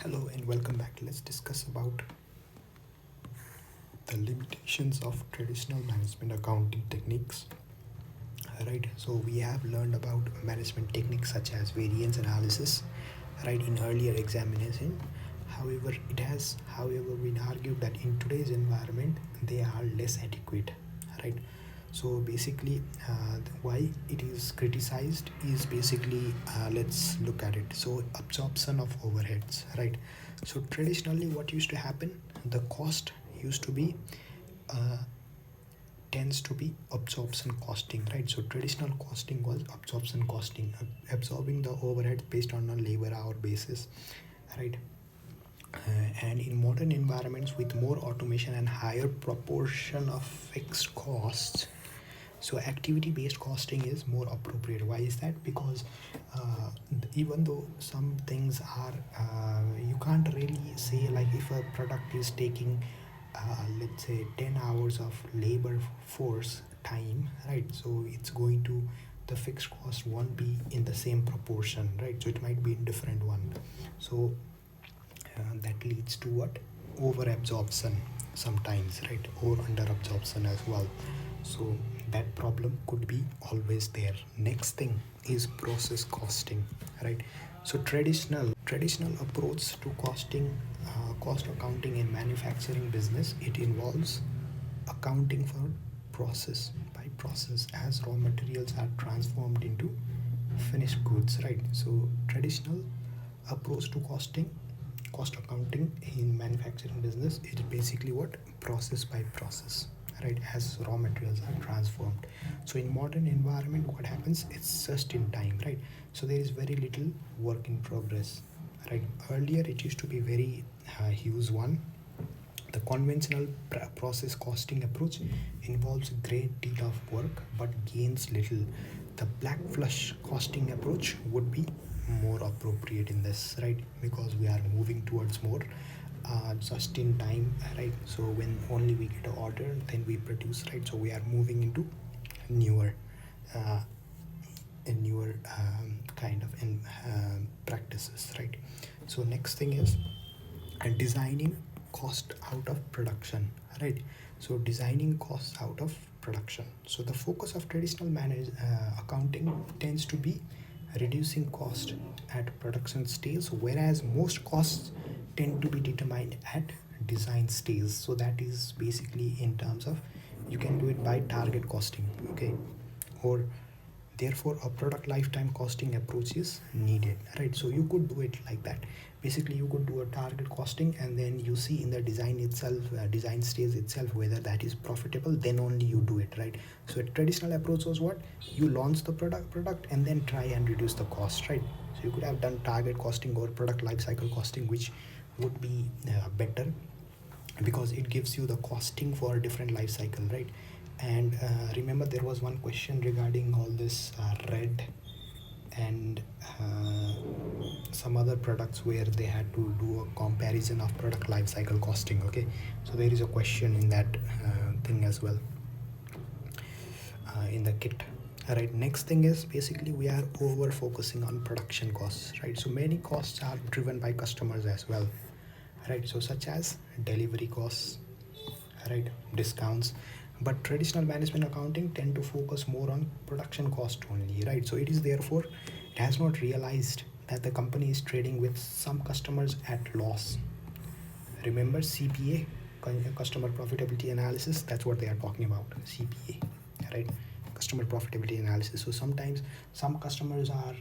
Hello and welcome back. Let's discuss about the limitations of traditional management accounting techniques. Right, so we have learned about management techniques such as variance analysis, right, in earlier examination. However, it has, however, been argued that in today's environment they are less adequate, right? So basically, why it is criticized is basically, let's look at it. So absorption of overheads, right? So traditionally, what used to happen, the cost used to be uh, tends to be absorption costing, right? So traditional costing was absorption costing, absorbing the overhead based on a labor hour basis, right? And in modern environments with more automation and higher proportion of fixed costs, so activity based costing is more appropriate. Why is that? Because even though some things are, you can't really say, like if a product is taking let's say 10 hours of labor force time, right? So it's going to, the fixed cost won't be in the same proportion, right? So it might be in different one. So that leads to what? Over absorption sometimes, right? Or under absorption as well. So that problem could be always there. Next thing is process costing, right? So traditional approach to costing, cost accounting in manufacturing business, it involves accounting for process by process as raw materials are transformed into finished goods, right? So traditional approach to costing, cost accounting in manufacturing business, it is basically what? Process by process, right, as raw materials are transformed. So in modern environment, what happens? It's just in time, right? So there is very little work in progress, right? Earlier it used to be very huge one. The conventional process costing approach involves a great deal of work but gains little. The black flush costing approach would be more appropriate in this, right? Because we are moving towards more just in time, right? So when only we get an order, then we produce, right? So we are moving into newer, uh, newer kind of practices, right? So next thing is designing cost out of production, right? So designing costs out of production. So the focus of traditional accounting tends to be reducing cost at production stage, whereas most costs tend to be determined at design stage. So that is basically in terms of, you can do it by target costing, okay? Or therefore a product lifetime costing approach is needed, right? So you could do it like that. Basically you could do a target costing and then you see in the design itself, design stage itself, whether that is profitable, then only you do it, right? So a traditional approach was what? You launch the product and then try and reduce the cost, right? So you could have done target costing or product life cycle costing, which would be better, because it gives you the costing for a different life cycle, right? And remember, there was one question regarding all this red and some other products where they had to do a comparison of product life cycle costing, okay? So there is a question in that thing as well, in the kit. All right, next thing is basically we are over focusing on production costs, right? So many costs are driven by customers as well, right? So such as delivery costs, right, discounts. But traditional management accounting tend to focus more on production cost only, right? So it is therefore, it has not realized that the company is trading with some customers at loss. Remember CPA, customer profitability analysis, that's what they are talking about, CPA, right? Customer profitability analysis. So sometimes some customers are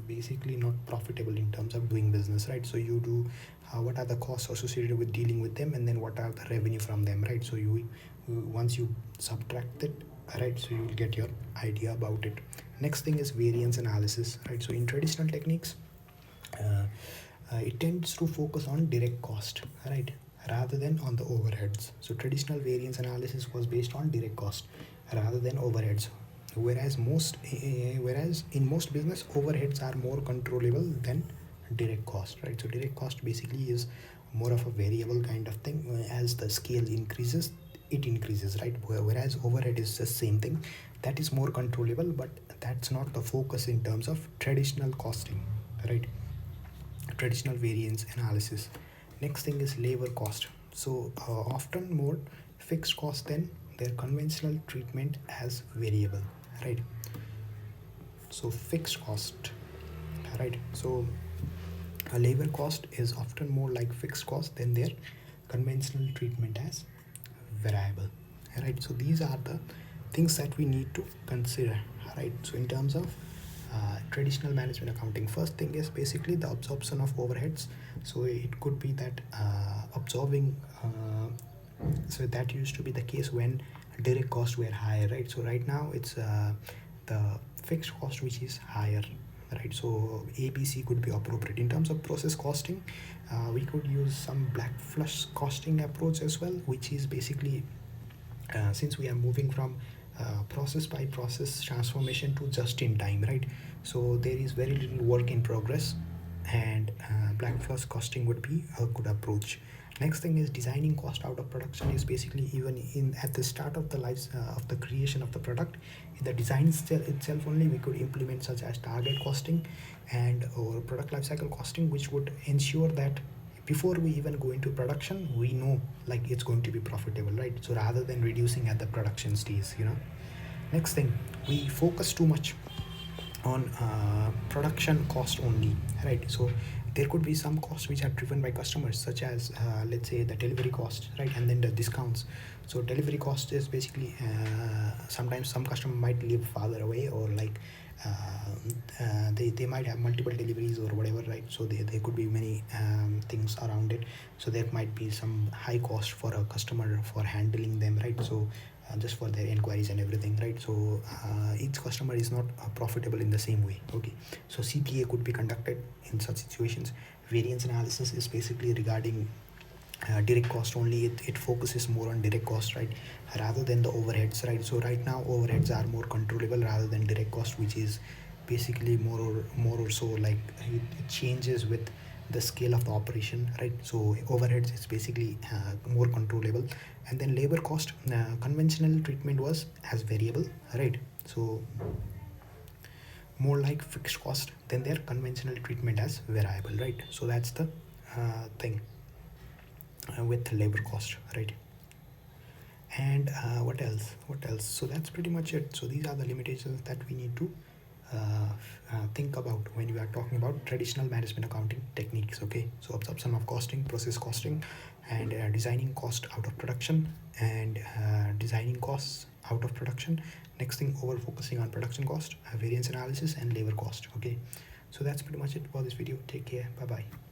basically not profitable in terms of doing business, right? So you do what are the costs associated with dealing with them, and then what are the revenue from them, right? So you once you subtract it, right, so you will get your idea about it. Next thing is variance analysis, right? So in traditional techniques, it tends to focus on direct cost, right, rather than on the overheads. So traditional variance analysis was based on direct cost rather than overheads, whereas in most business, overheads are more controllable than direct cost, right? So direct cost basically is more of a variable kind of thing. As the scale increases, it increases, right? Whereas overhead is the same thing, that is more controllable, but that's not the focus in terms of traditional costing, right? traditional variance analysis. Next thing is labor cost. So often more fixed cost than their conventional treatment as variable, right? So fixed cost, right? So a labor cost is often more like fixed cost than their conventional treatment as variable, right? So these are the things that we need to consider, right? So in terms of traditional management accounting, first thing is basically the absorption of overheads. So it could be that absorbing so that used to be the case when direct costs were higher, right? So right now it's the fixed cost which is higher, right? So ABC could be appropriate. In terms of process costing, we could use some black flush costing approach as well, which is basically since we are moving from process by process transformation to just in time, right? So there is very little work in progress, and black flush costing would be a good approach. Next thing is designing cost out of production. Is basically even in at the start of the life of the creation of the product, in the design itself only we could implement such as target costing and or product lifecycle costing, which would ensure that before we even go into production we know like it's going to be profitable, right? So rather than reducing at the production stage. Next thing, we focus too much on production cost only, right? So there could be some costs which are driven by customers, such as let's say the delivery cost, right? And then the discounts. So delivery cost is basically sometimes some customer might live farther away, or like they might have multiple deliveries or whatever, right? So there could be many things around it. So there might be some high cost for a customer for handling them, right? So just for their inquiries and everything, right? So each customer is not profitable in the same way. Okay, so CPA could be conducted in such situations. Variance analysis is basically regarding direct cost only. It focuses more on direct cost, right, rather than the overheads, right? So right now overheads are more controllable rather than direct cost, which is basically more or so like it changes with the scale of the operation, right? So overheads is basically more controllable. And then labor cost, conventional treatment was as variable, right? So more like fixed cost than their conventional treatment as variable, right? So that's the thing with labor cost, right? And what else? So that's pretty much it. So these are the limitations that we need to think about when we are talking about traditional management accounting techniques. Okay, so absorption of costing, process costing, and designing cost out of production, and designing costs out of production. Next thing, over focusing on production cost, variance analysis, and labor cost. Okay, so that's pretty much it for this video. Take care. Bye bye.